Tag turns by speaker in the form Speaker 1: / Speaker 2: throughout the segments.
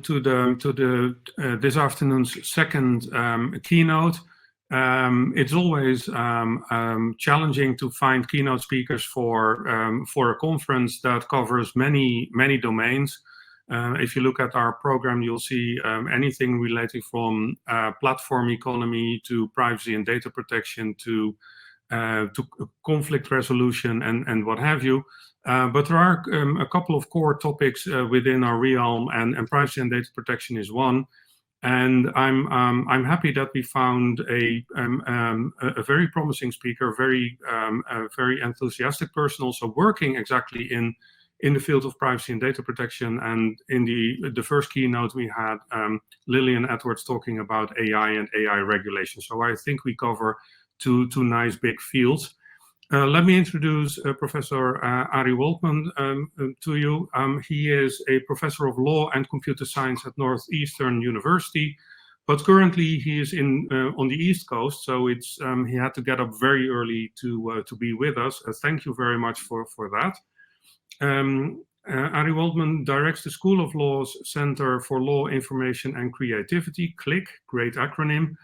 Speaker 1: to this afternoon's second keynote. It's always challenging to find keynote speakers for a conference that covers many domains. If you look at our program, you'll see anything relating from platform economy to privacy and data protection to conflict resolution and what have you. But there are a couple of core topics within our realm, and privacy and data protection is one. And I'm happy that we found a very promising speaker, very enthusiastic person, also working exactly in the field of privacy and data protection. And in the first keynote, we had Lillian Edwards talking about AI and AI regulation. So I think we cover two nice big fields. Let me introduce Professor Ari Waldman to you. He is a professor of law and computer science at Northeastern University, but currently he is on the East Coast, so it's he had to get up very early to be with us. Thank you very much for that. Ari Waldman directs the School of Law's Center for Law, Information and Creativity, CLIC, great acronym.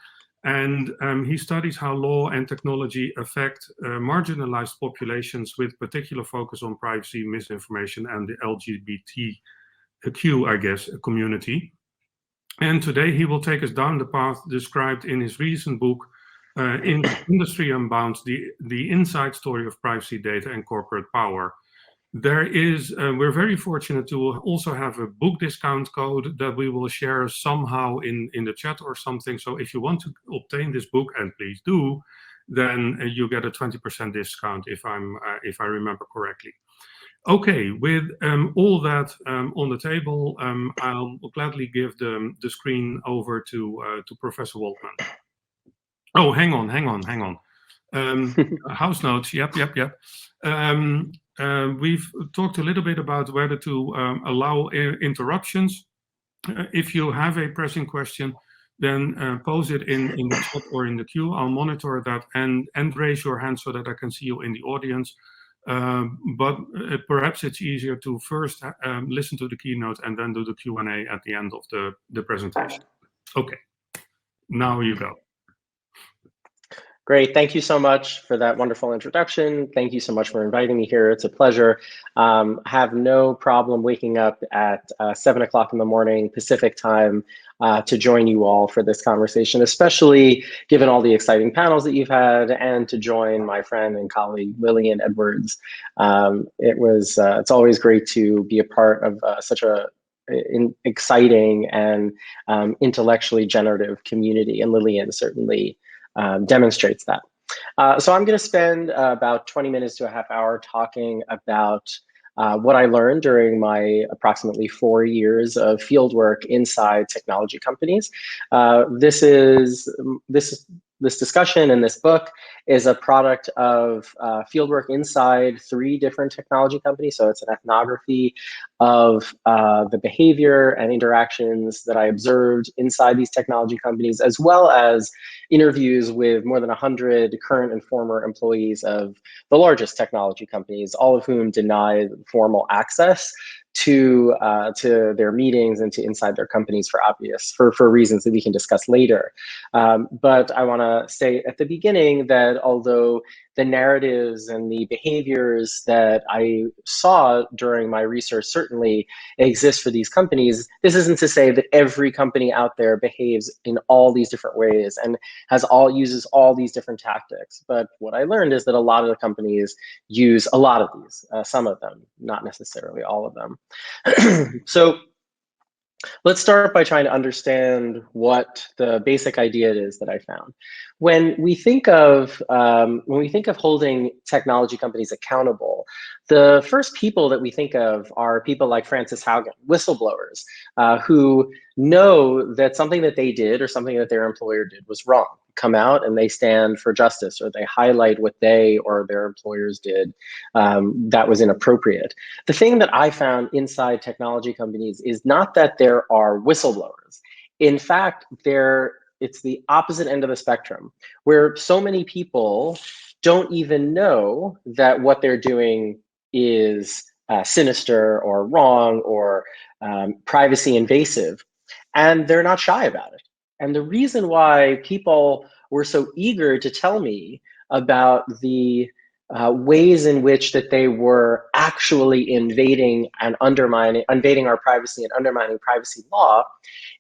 Speaker 1: And he studies how law and technology affect marginalized populations with particular focus on privacy, misinformation, and the LGBTQ, I guess, community. And today he will take us down the path described in his recent book, in Industry Unbound, the inside story of privacy, data, and corporate power. There is, we're very fortunate to also have a book discount code that we will share somehow in the chat or something. So if you want to obtain this book, and please do, then you get a 20% discount if I remember correctly. Okay, with all that on the table, I'll gladly give the screen over to Professor Waldman. Oh, hang on. House notes, yep. We've talked a little bit about whether to allow interruptions. If you have a pressing question, then pose it in the chat or in the queue. I'll monitor that and raise your hand so that I can see you in the audience. But perhaps it's easier to first listen to the keynote and then do the Q&A at the end of the presentation. Okay, now you go.
Speaker 2: Great, thank you so much for that wonderful introduction. Thank you so much for inviting me here. It's a pleasure. Have no problem waking up at 7 o'clock in the morning Pacific time to join you all for this conversation, especially given all the exciting panels that you've had, and to join my friend and colleague Lillian Edwards. It's always great to be a part of such a exciting and intellectually generative community, and Lillian certainly demonstrates that. So I'm going to spend about 20 minutes to a half hour talking about what I learned during my approximately 4 years of fieldwork inside technology companies. This discussion and this book is a product of fieldwork inside 3 different technology companies. So it's an ethnography of the behavior and interactions that I observed inside these technology companies, as well as interviews with more than 100 current and former employees of the largest technology companies, all of whom denied formal access to their meetings and to inside their companies for reasons that we can discuss later. But I want to say at the beginning that although the narratives and the behaviors that I saw during my research certainly exist for these companies, this isn't to say that every company out there behaves in all these different ways and uses all these different tactics. But what I learned is that a lot of the companies use a lot of these, some of them, not necessarily all of them. So let's start by trying to understand what the basic idea is that I found. When we think of holding technology companies accountable, the first people that we think of are people like Frances Haugen, whistleblowers, who know that something that they did or something that their employer did was wrong, come out and they stand for justice, or they highlight what they or their employers did that was inappropriate. The thing that I found inside technology companies is not that there are whistleblowers. In fact, it's the opposite end of the spectrum, where so many people don't even know that what they're doing is sinister or wrong or privacy invasive. and they're not shy about it. And the reason why people were so eager to tell me about the ways in which that they were actually invading our privacy and undermining privacy law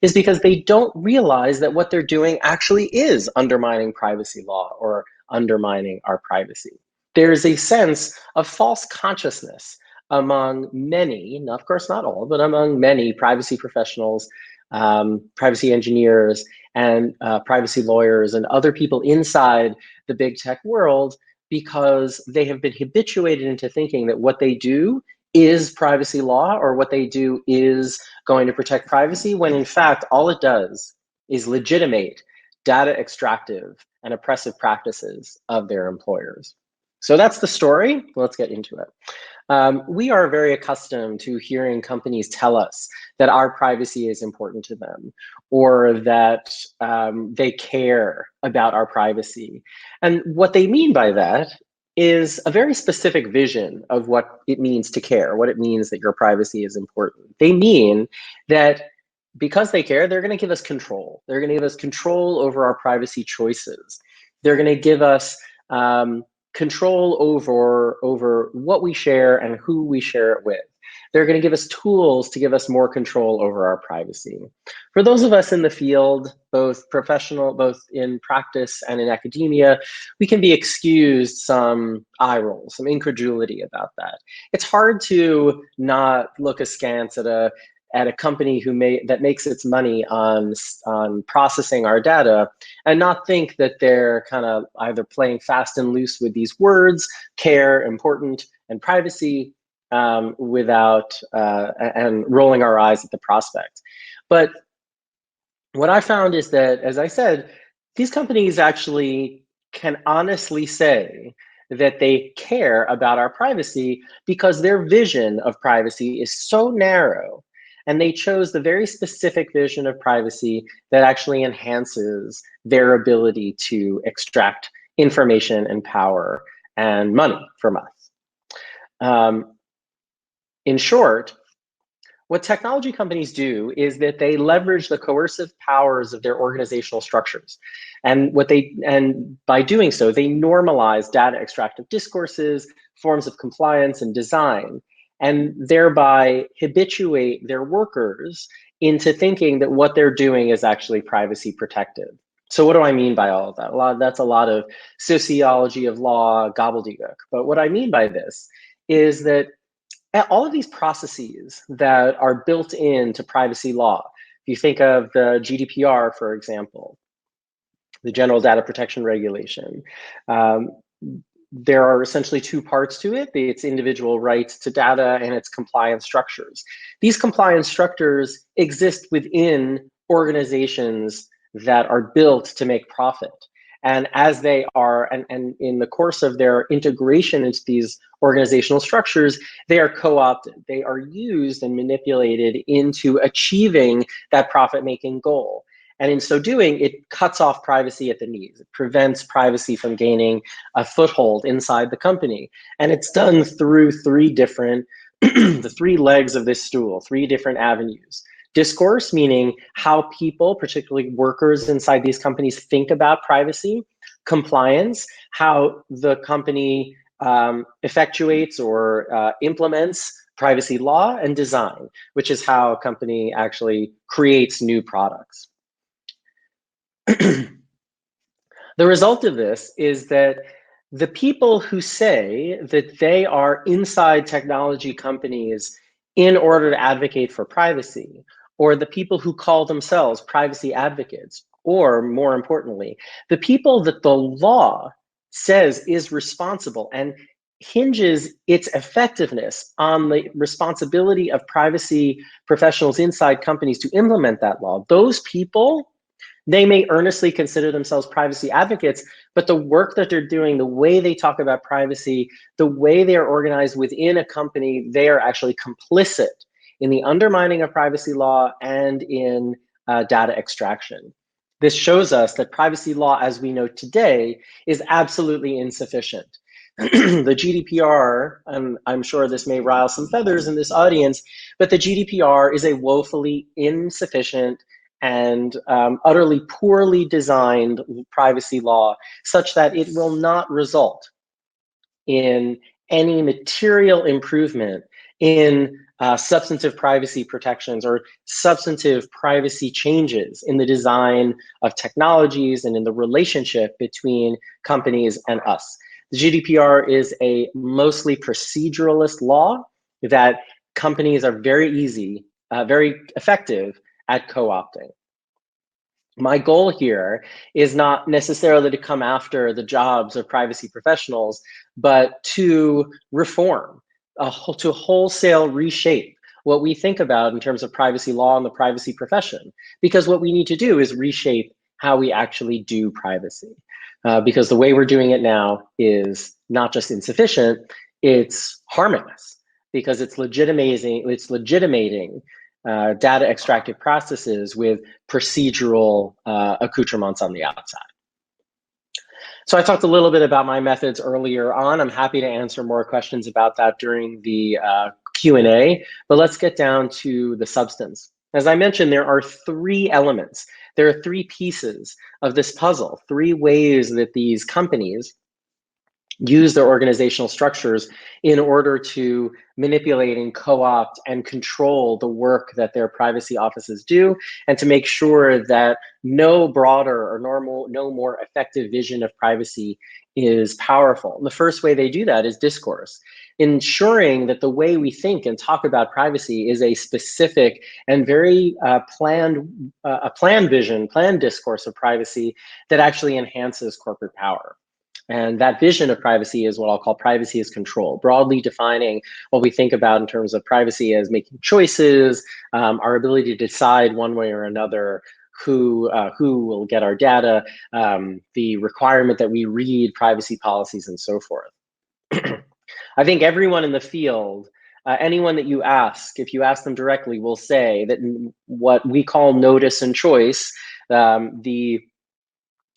Speaker 2: is because they don't realize that what they're doing actually is undermining privacy law or undermining our privacy. There's a sense of false consciousness among many, of course not all, but among many privacy professionals, privacy engineers, and privacy lawyers and other people inside the big tech world, because they have been habituated into thinking that what they do is privacy law, or what they do is going to protect privacy, when in fact all it does is legitimate data extractive and oppressive practices of their employers. So that's the story. Let's get into it. We are very accustomed to hearing companies tell us that our privacy is important to them, or that they care about our privacy. And what they mean by that is a very specific vision of what it means to care, what it means that your privacy is important. They mean that because they care, they're going to give us control. They're going to give us control over our privacy choices. They're going to give us control over what we share and who we share it with. They're going to give us tools to give us more control over our privacy. For those of us in the field, both in practice and in academia, we can be excused some eye roll, some incredulity about that. It's hard to not look askance at a company that makes its money on processing our data and not think that they're kind of either playing fast and loose with these words, care, important, and privacy, and rolling our eyes at the prospect. But what I found is that, as I said, these companies actually can honestly say that they care about our privacy because their vision of privacy is so narrow, and they chose the very specific vision of privacy that actually enhances their ability to extract information and power and money from us. In short, what technology companies do is that they leverage the coercive powers of their organizational structures. And by doing so, they normalize data extractive discourses, forms of compliance and design, and thereby habituate their workers into thinking that what they're doing is actually privacy protective. So what do I mean by all of that? That's a lot of sociology of law gobbledygook. But what I mean by this is that all of these processes that are built into privacy law, if you think of the GDPR, for example, the General Data Protection Regulation, there are essentially two parts to it. It's individual rights to data and its compliance structures. These compliance structures exist within organizations that are built to make profit. And as they are, and in the course of their integration into these organizational structures, they are co-opted. They are used and manipulated into achieving that profit-making goal. And in so doing, it cuts off privacy at the knees. It prevents privacy from gaining a foothold inside the company. And it's done through three different, the three legs of this stool, three different avenues. Discourse, meaning how people, particularly workers inside these companies, think about privacy. Compliance, how the company effectuates or implements privacy law. And design, which is how a company actually creates new products. The result of this is that the people who say that they are inside technology companies in order to advocate for privacy, or the people who call themselves privacy advocates, or more importantly, the people that the law says is responsible and hinges its effectiveness on the responsibility of privacy professionals inside companies to implement that law, those people, they may earnestly consider themselves privacy advocates, but the work that they're doing, the way they talk about privacy, the way they are organized within a company, they are actually complicit in the undermining of privacy law and in data extraction. This shows us that privacy law, as we know today, is absolutely insufficient. The GDPR, and I'm sure this may rile some feathers in this audience, but the GDPR is a woefully insufficient and utterly poorly designed privacy law such that it will not result in any material improvement in substantive privacy protections or substantive privacy changes in the design of technologies and in the relationship between companies and us. The GDPR is a mostly proceduralist law that companies are very effective at co-opting. My goal here is not necessarily to come after the jobs of privacy professionals, but to reform, to wholesale reshape what we think about in terms of privacy law and the privacy profession. Because what we need to do is reshape how we actually do privacy. Because the way we're doing it now is not just insufficient, it's harming us because it's legitimating data extractive processes with procedural accoutrements on the outside. So I talked a little bit about my methods earlier on. I'm happy to answer more questions about that during the Q&A, but let's get down to the substance. As I mentioned, there are three elements. There are three pieces of this puzzle, three ways that these companies use their organizational structures in order to manipulate and co-opt and control the work that their privacy offices do, and to make sure that no broader or no more effective vision of privacy is powerful. And the first way they do that is discourse, ensuring that the way we think and talk about privacy is a specific and very planned discourse of privacy that actually enhances corporate power. And that vision of privacy is what I'll call privacy as control, broadly defining what we think about in terms of privacy as making choices, our ability to decide one way or another who will get our data, the requirement that we read privacy policies and so forth. I think everyone in the field, anyone that you ask, if you ask them directly, will say that what we call notice and choice,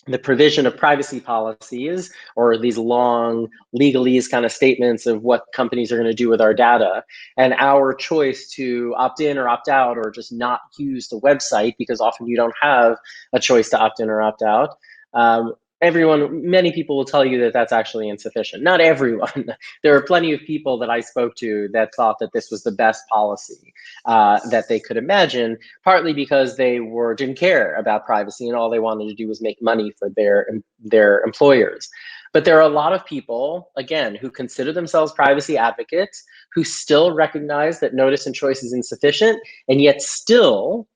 Speaker 2: the provision of privacy policies, or these long legalese kind of statements of what companies are going to do with our data, and our choice to opt in or opt out, or just not use the website, because often you don't have a choice to opt in or opt out. Many people will tell you that that's actually insufficient. Not everyone. There are plenty of people that I spoke to that thought that this was the best policy that they could imagine, partly because they didn't care about privacy and all they wanted to do was make money for their employers. But there are a lot of people, again, who consider themselves privacy advocates, who still recognize that notice and choice is insufficient, and yet still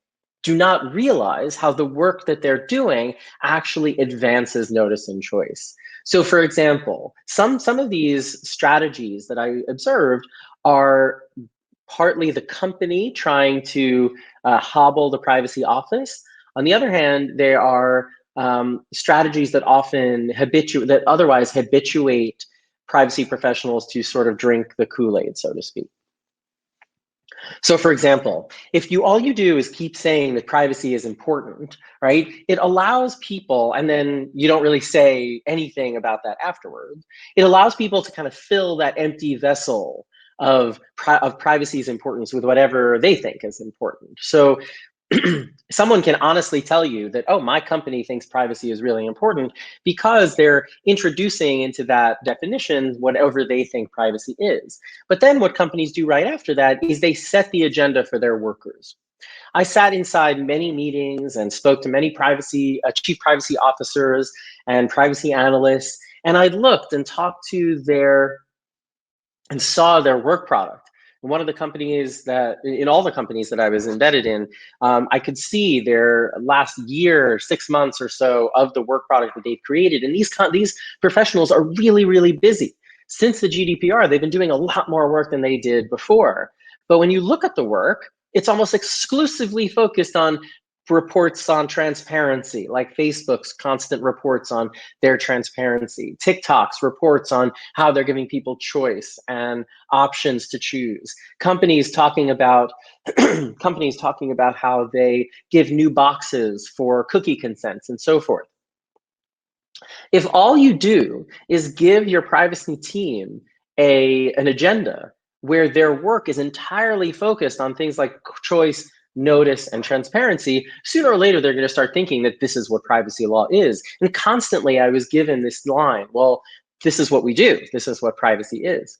Speaker 2: do not realize how the work that they're doing actually advances notice and choice. So for example, some of these strategies that I observed are partly the company trying to hobble the privacy office. On the other hand, there are strategies that otherwise habituate privacy professionals to sort of drink the Kool-Aid, so to speak. So for example, if all you do is keep saying that privacy is important, right? It allows people, and then you don't really say anything about that afterwards. It allows people to kind of fill that empty vessel of privacy's importance with whatever they think is important. So someone can honestly tell you that, oh, my company thinks privacy is really important, because they're introducing into that definition whatever they think privacy is. But then what companies do right after that is they set the agenda for their workers. I sat inside many meetings and spoke to many chief privacy officers and privacy analysts, and I looked and talked to and saw their work product. One of the companies in all the companies that I was embedded in, I could see their last year, 6 months or so of the work product that they've created. And these professionals are really, really busy. Since the GDPR, they've been doing a lot more work than they did before. But when you look at the work, it's almost exclusively focused on reports on transparency, like Facebook's constant reports on their transparency, TikTok's reports on how they're giving people choice and options to choose, companies talking about how they give new boxes for cookie consents and so forth. If all you do is give your privacy team an agenda where their work is entirely focused on things like choice, notice, and transparency, sooner or later, they're going to start thinking that this is what privacy law is. And constantly I was given this line, well, this is what we do. This is what privacy is.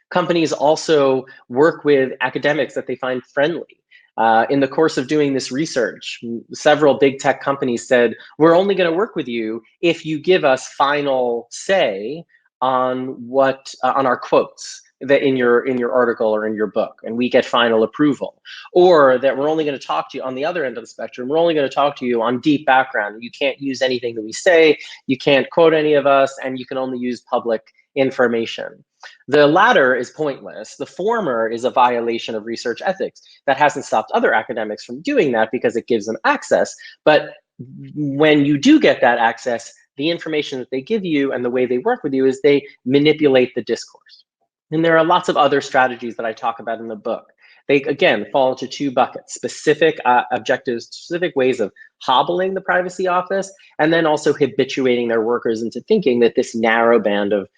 Speaker 2: Companies also work with academics that they find friendly. In the course of doing this research, several big tech companies said, we're only going to work with you if you give us final say on on our quotes that in your article or in your book, and we get final approval. Or that we're only going to talk to you on the other end of the spectrum, we're only going to talk to you on deep background. You can't use anything that we say, you can't quote any of us, and you can only use public information. The latter is pointless. The former is a violation of research ethics that hasn't stopped other academics from doing that because it gives them access. But when you do get that access, the information that they give you and the way they work with you is they manipulate the discourse. And there are lots of other strategies that I talk about in the book. They, again, fall into two buckets: specific objectives, specific ways of hobbling the privacy office, and then also habituating their workers into thinking that this narrow band of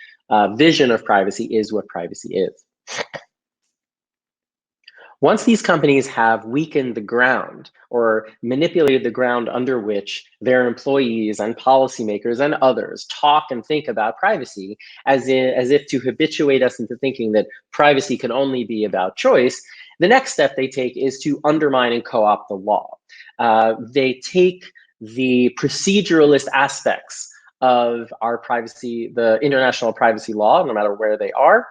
Speaker 2: vision of privacy is what privacy is. Once these companies have weakened the ground or manipulated the ground under which their employees and policymakers and others talk and think about privacy, as if to habituate us into thinking that privacy can only be about choice, the next step they take is to undermine and co-opt the law. They take the proceduralist aspects of our privacy, the international privacy law, no matter where they are,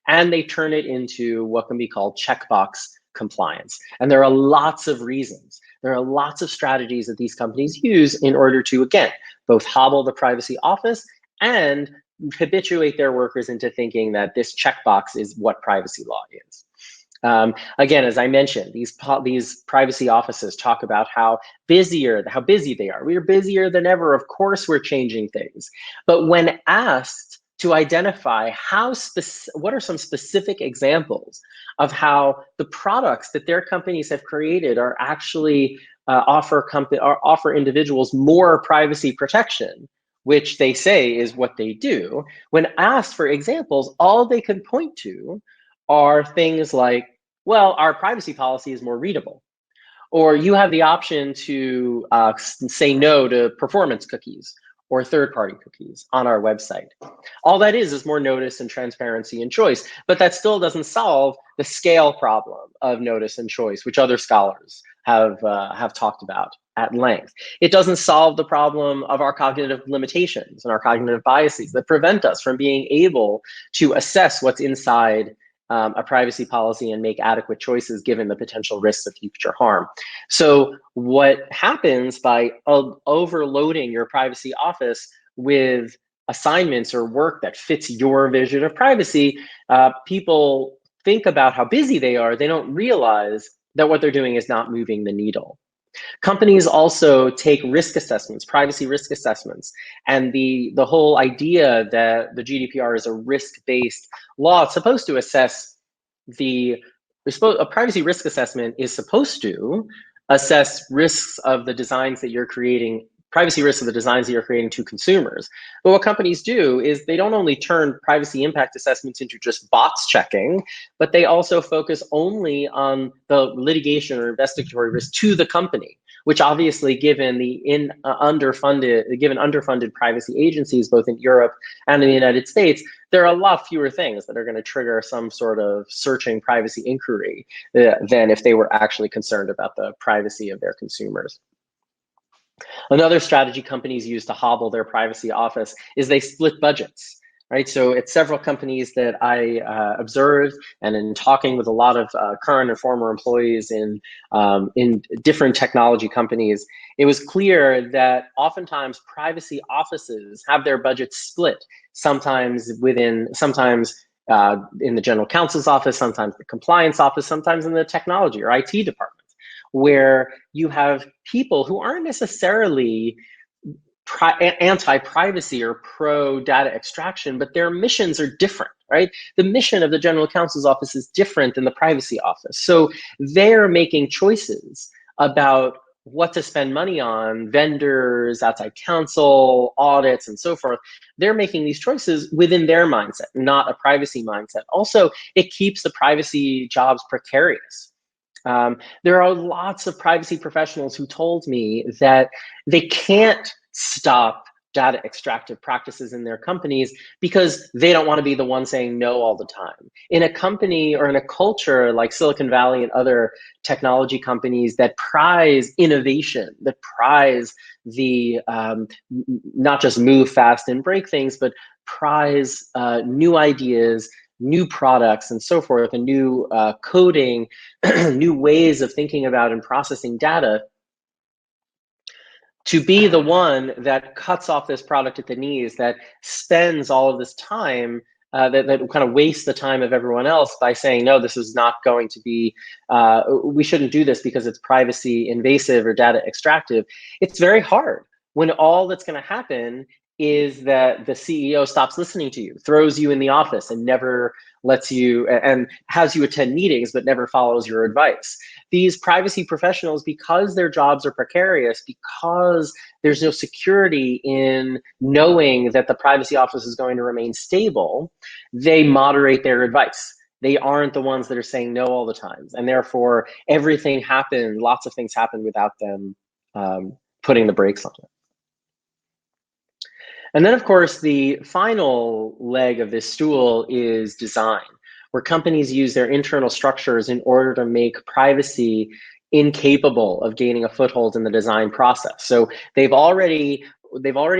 Speaker 2: and they turn it into what can be called checkbox compliance. And there are lots of reasons. There are lots of strategies that these companies use in order to, again, both hobble the privacy office and habituate their workers into thinking that this checkbox is what privacy law is. Again, as I mentioned, these privacy offices talk about how busy they are. We are busier than ever. Of course, we're changing things. But when asked to identify what are some specific examples of how the products that their companies have created are actually offer individuals more privacy protection, which they say is what they do, when asked for examples, all they can point to are things like, well, our privacy policy is more readable, or you have the option to say no to performance cookies or third-party cookies on our website. All that is more notice and transparency and choice, but that still doesn't solve the scale problem of notice and choice, which other scholars have talked about at length. It doesn't solve the problem of our cognitive limitations and our cognitive biases that prevent us from being able to assess what's inside a privacy policy and make adequate choices given the potential risks of future harm. So what happens by overloading your privacy office with assignments or work that fits your vision of privacy, people think about how busy they are. They don't realize that what they're doing is not moving the needle. Companies also take risk assessments, privacy risk assessments, and the whole idea that the GDPR is a risk-based law. It's supposed to assess a privacy risk assessment is supposed to assess risks of the designs that you're creating, privacy risks of the designs that you're creating to consumers. But what companies do is they don't only turn privacy impact assessments into just box checking, but they also focus only on the litigation or investigatory risk to the company, which obviously, given underfunded privacy agencies, both in Europe and in the United States, there are a lot fewer things that are going to trigger some sort of searching privacy inquiry than if they were actually concerned about the privacy of their consumers. Another strategy companies use to hobble their privacy office is they split budgets, right? So at several companies that I observed, and in talking with a lot of current and former employees in different technology companies, it was clear that oftentimes privacy offices have their budgets split, sometimes in the general counsel's office, sometimes the compliance office, sometimes in the technology or IT department, where you have people who aren't necessarily anti-privacy or pro-data extraction, but their missions are different, right? The mission of the general counsel's office is different than the privacy office. So they're making choices about what to spend money on, vendors, outside counsel, audits, and so forth. They're making these choices within their mindset, not a privacy mindset. Also, it keeps the privacy jobs precarious. There are lots of privacy professionals who told me that they can't stop data extractive practices in their companies because they don't want to be the one saying no all the time. In a company or in a culture like Silicon Valley and other technology companies that prize innovation, that prize the not just move fast and break things, but prize new ideas, new products, and so forth, and new coding, new ways of thinking about and processing data, to be the one that cuts off this product at the knees, that spends all of this time, that kind of wastes the time of everyone else by saying, no, this is not going to be, we shouldn't do this because it's privacy invasive or data extractive. It's very hard when all that's going to happen is that the CEO stops listening to you, throws you in the office and never lets you, and has you attend meetings, but never follows your advice. These privacy professionals, because their jobs are precarious, because there's no security in knowing that the privacy office is going to remain stable, they moderate their advice. They aren't the ones that are saying no all the time. And therefore, everything happened, lots of things happen without them putting the brakes on it. And then, of course, the final leg of this stool is design, where companies use their internal structures in order to make privacy incapable of gaining a foothold in the design process. So they've already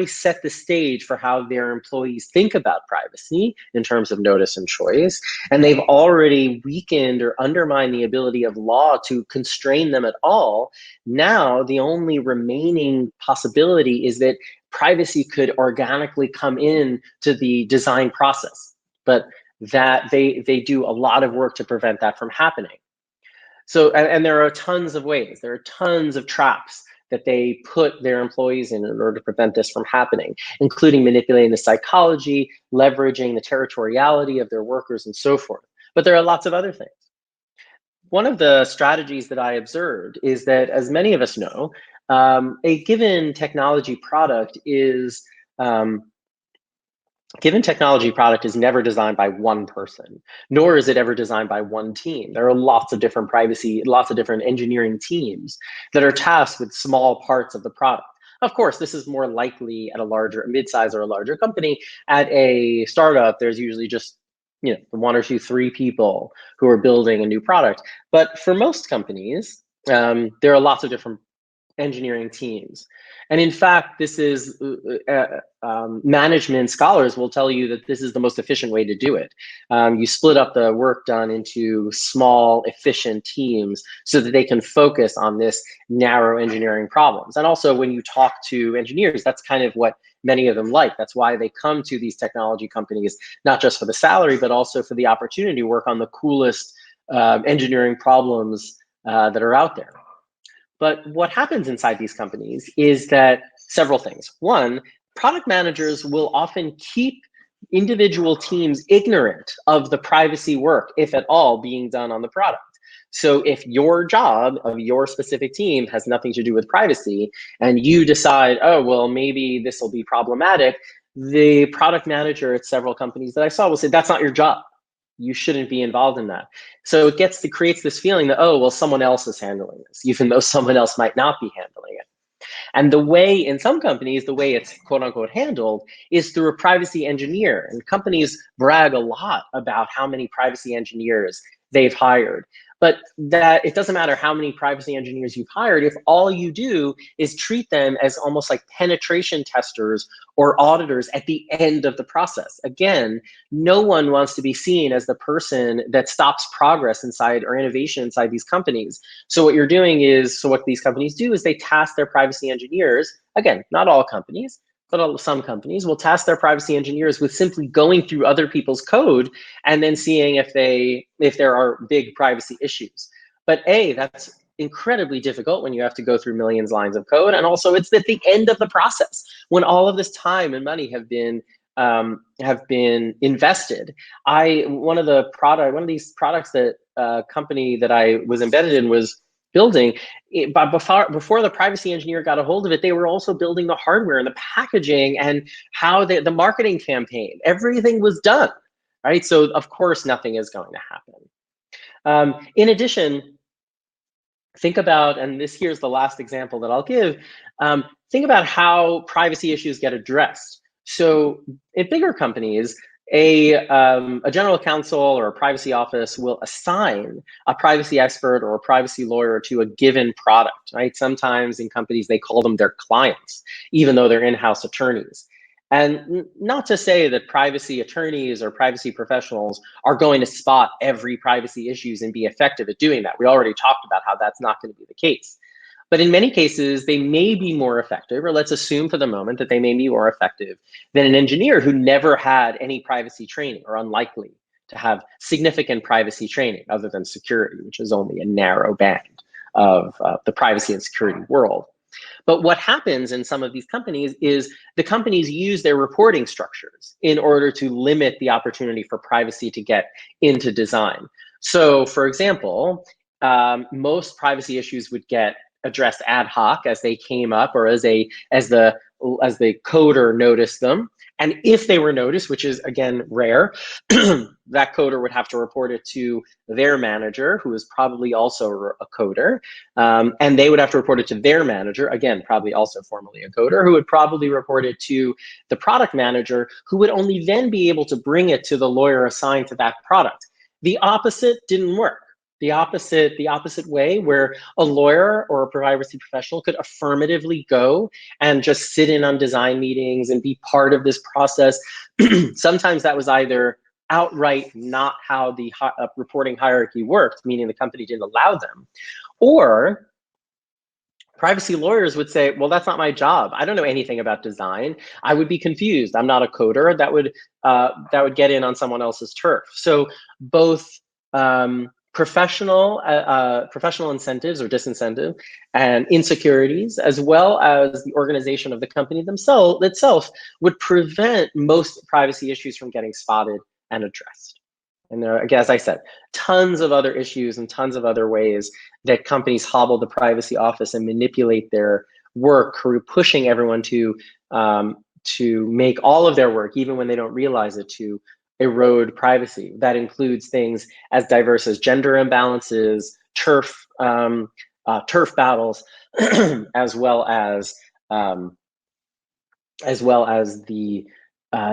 Speaker 2: set the stage for how their employees think about privacy in terms of notice and choice, and they've already weakened or undermined the ability of law to constrain them at all. Now, the only remaining possibility is that privacy could organically come in to the design process, but that they do a lot of work to prevent that from happening. So, and there are tons of ways, there are tons of traps that they put their employees in order to prevent this from happening, including manipulating the psychology, leveraging the territoriality of their workers, and so forth. But there are lots of other things. One of the strategies that I observed is that, as many of us know, a given technology product is never designed by one person, nor is it ever designed by one team. There are lots of different engineering teams that are tasked with small parts of the product. Of course, this is more likely at a mid-size or a larger company. At a startup, there's usually just one or two, three people who are building a new product. But for most companies, there are lots of different engineering teams. And in fact, this is management scholars will tell you that this is the most efficient way to do it. You split up the work done into small, efficient teams so that they can focus on this narrow engineering problems. And also, when you talk to engineers, that's kind of what many of them like. That's why they come to these technology companies, not just for the salary, but also for the opportunity to work on the coolest engineering problems that are out there. But what happens inside these companies is that several things. One, product managers will often keep individual teams ignorant of the privacy work, if at all, being done on the product. So if your job of your specific team has nothing to do with privacy, and you decide, oh, well, maybe this will be problematic, the product manager at several companies that I saw will say, that's not your job. You shouldn't be involved in that. So it creates this feeling that, oh, well, someone else is handling this, even though someone else might not be handling it. And the way, in some companies, the way it's quote unquote handled is through a privacy engineer. And companies brag a lot about how many privacy engineers they've hired. But that it doesn't matter how many privacy engineers you've hired if all you do is treat them as almost like penetration testers or auditors at the end of the process. Again, no one wants to be seen as the person that stops progress inside or innovation inside these companies. So what what these companies do is they task their privacy engineers, again, not all companies, but some companies will task their privacy engineers with simply going through other people's code and then seeing if there are big privacy issues. But that's incredibly difficult when you have to go through millions of lines of code. And also it's at the end of the process when all of this time and money have been invested. One of these products that company that I was embedded in was building, but before the privacy engineer got a hold of it, they were also building the hardware and the packaging and how the marketing campaign, everything was done, right? So of course, nothing is going to happen. In addition, think about, and here's the last example that I'll give, think about how privacy issues get addressed. So in bigger companies, a general counsel or a privacy office will assign a privacy expert or a privacy lawyer to a given product, right? Sometimes in companies, they call them their clients, even though they're in-house attorneys. And not to say that privacy attorneys or privacy professionals are going to spot every privacy issues and be effective at doing that. We already talked about how that's not going to be the case. But in many cases, they may be more effective, or let's assume for the moment that they may be more effective than an engineer who never had any privacy training, or unlikely to have significant privacy training other than security, which is only a narrow band of the privacy and security world. But what happens in some of these companies is the companies use their reporting structures in order to limit the opportunity for privacy to get into design. So for example, most privacy issues would get addressed ad hoc as they came up, or as the coder noticed them. And if they were noticed, which is again rare, that coder would have to report it to their manager, who is probably also a coder. And they would have to report it to their manager, again, probably also formerly a coder, who would probably report it to the product manager, who would only then be able to bring it to the lawyer assigned to that product. The opposite didn't work. The opposite way, where a lawyer or a privacy professional could affirmatively go and just sit in on design meetings and be part of this process. Sometimes that was either outright not how the reporting hierarchy worked, meaning the company didn't allow them, or privacy lawyers would say, well, that's not my job. I don't know anything about design. I would be confused. I'm not a coder. That would get in on someone else's turf. So both professional incentives or disincentive and insecurities, as well as the organization of the company itself, would prevent most privacy issues from getting spotted and addressed. And there are, again, as I said, tons of other issues and tons of other ways that companies hobble the privacy office and manipulate their work through pushing everyone to make all of their work, even when they don't realize it, to erode privacy. That includes things as diverse as gender imbalances, turf battles, as well as the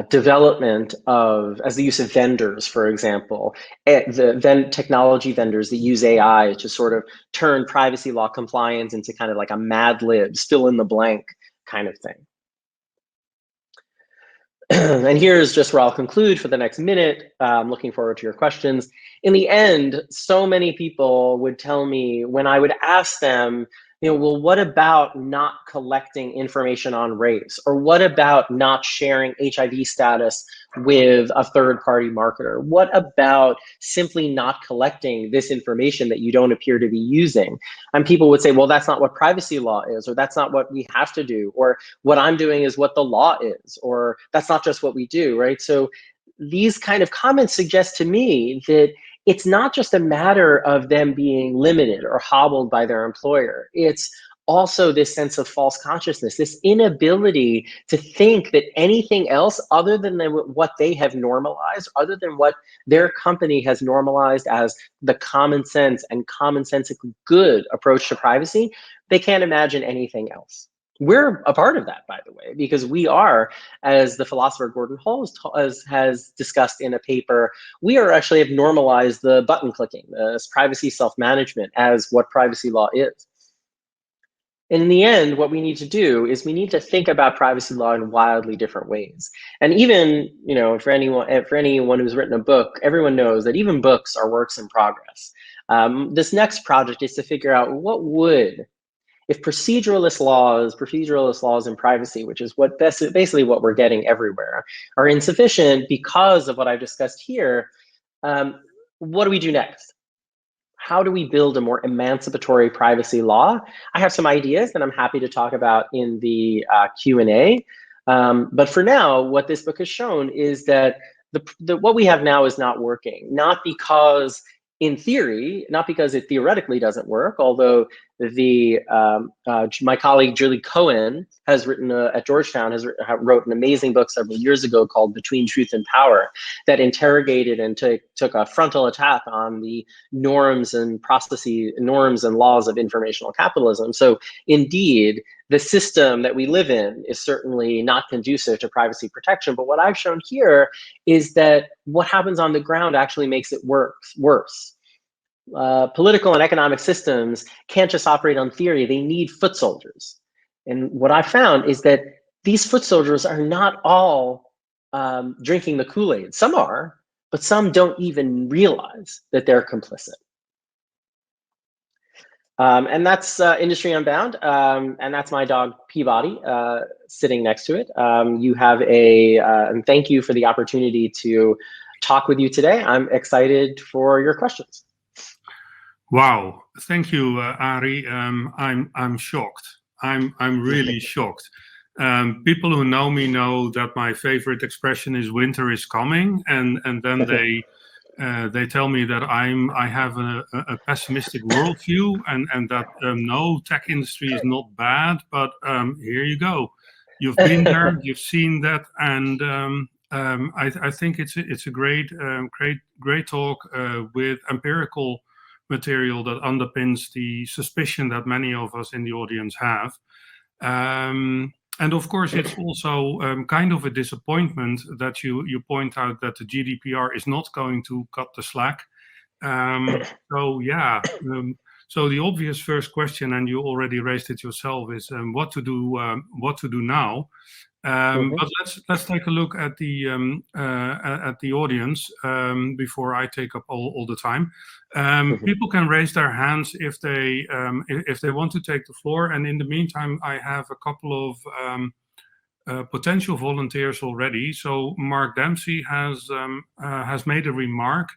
Speaker 2: development of, as the use of vendors, for example, technology vendors that use AI to sort of turn privacy law compliance into kind of like a Mad Libs, fill in the blank kind of thing. And here's just where I'll conclude for the next minute. I'm looking forward to your questions. In the end, so many people would tell me when I would ask them, well, what about not collecting information on race? Or what about not sharing HIV status with a third-party marketer? What about simply not collecting this information that you don't appear to be using? And people would say, well, that's not what privacy law is, or that's not what we have to do, or what I'm doing is what the law is, or that's not just what we do, right? So these kind of comments suggest to me that it's not just a matter of them being limited or hobbled by their employer. It's also this sense of false consciousness, this inability to think that anything else other than what they have normalized, other than what their company has normalized as the common sense and commonsensically good approach to privacy, they can't imagine anything else. We're a part of that, by the way, because we are, as the philosopher Gordon Hall has discussed in a paper, we actually have normalized the button clicking, this privacy self-management, as what privacy law is. In the end, what we need to do is we need to think about privacy law in wildly different ways. And even, for anyone who's written a book, everyone knows that even books are works in progress. This next project is to figure out what would, if proceduralist laws in privacy, which is basically what we're getting everywhere, are insufficient because of what I've discussed here, what do we do next? How do we build a more emancipatory privacy law? I have some ideas that I'm happy to talk about in the Q&A. But for now, what this book has shown is that what we have now is not working, not because in theory, not because it theoretically doesn't work, although my colleague Julie Cohen has written at Georgetown wrote an amazing book several years ago called Between Truth and Power that interrogated and took a frontal attack on the norms and laws of informational capitalism. So indeed, the system that we live in is certainly not conducive to privacy protection. But what I've shown here is that what happens on the ground actually makes it worse. Political and economic systems can't just operate on theory. They need foot soldiers. And what I found is that these foot soldiers are not all drinking the Kool-Aid. Some are, but some don't even realize that they're complicit. And that's Industry Unbound, and that's my dog Peabody sitting next to it. You have and thank you for the opportunity to talk with you today. I'm excited for your questions.
Speaker 1: Wow, thank you, Ari. I'm shocked. I'm really shocked. People who know me know that my favorite expression is "winter is coming," and then they tell me that I have a pessimistic worldview and that no, tech industry is not bad, but here you go. You've been there, you've seen that, and I think it's a great talk with empirical material that underpins the suspicion that many of us in the audience have. And of course, it's also kind of a disappointment that you point out that the GDPR is not going to cut the slack. So yeah, so the obvious first question, and you already raised it yourself, is what to do now. But let's take a look at the audience before I take up all the time. People can raise their hands if they want to take the floor, and in the meantime, I have a couple of potential volunteers already. So Mark Dempsey has made a remark.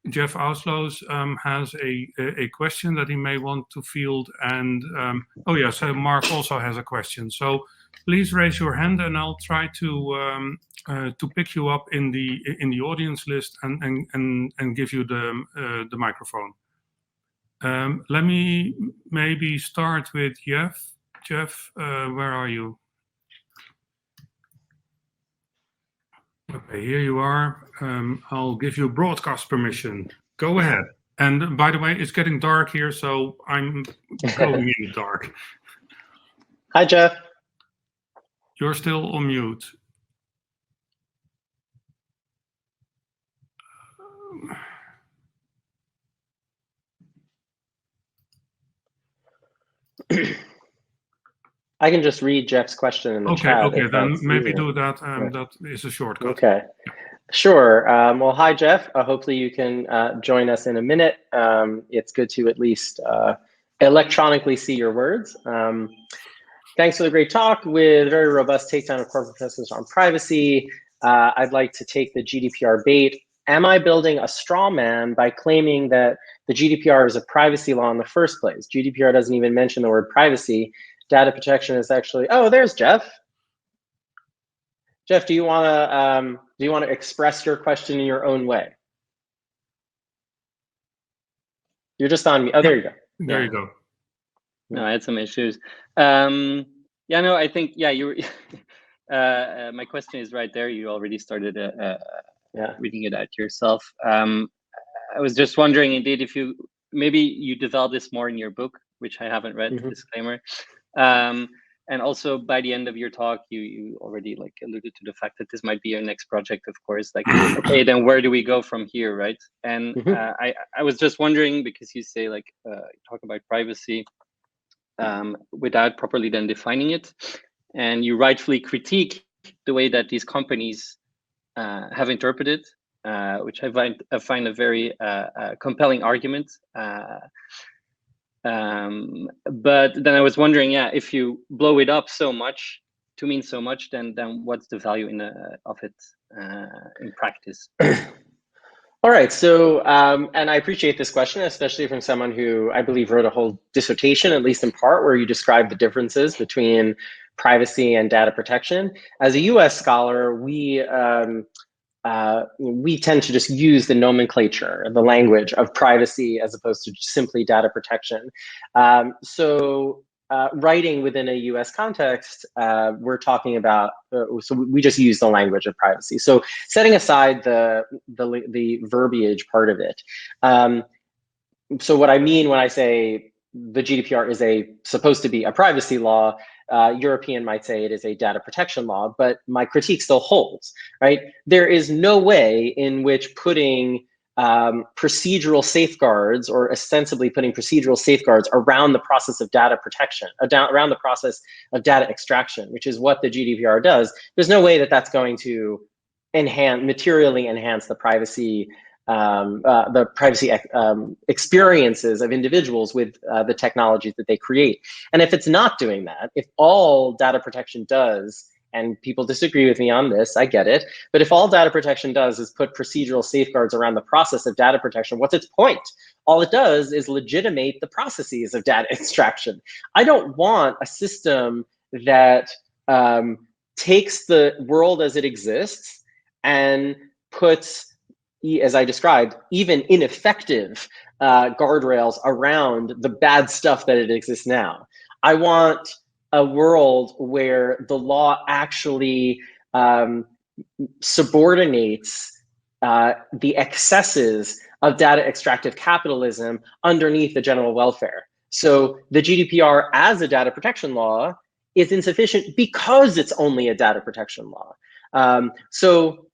Speaker 1: Jeff Ausloos has a question that he may want to field, and so Mark also has a question. So please raise your hand, and I'll try to pick you up in the audience list and give you the microphone. Let me maybe start with Jeff. Jeff, where are you? Okay, here you are. I'll give you broadcast permission. Go ahead. And by the way, it's getting dark here, so I'm going in the dark.
Speaker 2: Hi, Jeff.
Speaker 1: You're still on mute.
Speaker 2: I can just read Jeff's question in the chat.
Speaker 1: Okay, then maybe do that. That is a shortcut.
Speaker 2: Okay, sure. Well, hi, Jeff. Hopefully you can join us in a minute. It's good to at least electronically see your words. Thanks for the great talk with a very robust takedown of corporate practices on privacy. I'd like to take the GDPR bait. Am I building a straw man by claiming that the GDPR is a privacy law in the first place? GDPR doesn't even mention the word privacy. Data protection is actually, oh, there's Jeff. Jeff, do you want to express your question in your own way? You're just on me. Oh, there you go.
Speaker 1: There you go.
Speaker 3: No, I had some issues. Yeah, no, I think, yeah, you were, my question is right there. You already started reading it out yourself. I was just wondering, indeed, if maybe you developed this more in your book, which I haven't read, disclaimer. And also by the end of your talk, you already like alluded to the fact that this might be your next project, of course, like, okay, then where do we go from here, right? And I was just wondering, because you say like, talk about privacy without properly then defining it. And you rightfully critique the way that these companies have interpreted, which I find a very compelling argument. But then I was wondering, yeah, if you blow it up so much to mean so much, then what's the value of it in practice?
Speaker 2: All right, so and I appreciate this question, especially from someone who I believe wrote a whole dissertation, at least in part, where you describe the differences between privacy and data protection. As a US scholar, we we tend to just use the nomenclature, the language of privacy as opposed to simply data protection. Writing within a US context, we're talking about, so we just use the language of privacy. So setting aside the verbiage part of it. So what I mean when I say the GDPR is supposed to be a privacy law, European might say it is a data protection law, but my critique still holds, right? There is no way in which putting procedural safeguards, or ostensibly putting procedural safeguards around the process of data protection, around the process of data extraction, which is what the GDPR does. There's no way that that's going to materially enhance the privacy experiences of individuals with the technologies that they create. And if it's not doing that, if all data protection does, and people disagree with me on this, I get it, but if all data protection does is put procedural safeguards around the process of data protection, what's its point? All it does is legitimate the processes of data extraction. I don't want a system that takes the world as it exists and puts, as I described, even ineffective guardrails around the bad stuff that it exists now. I want a world where the law actually subordinates the excesses of data extractive capitalism underneath the general welfare. So the GDPR as a data protection law is insufficient because it's only a data protection law. So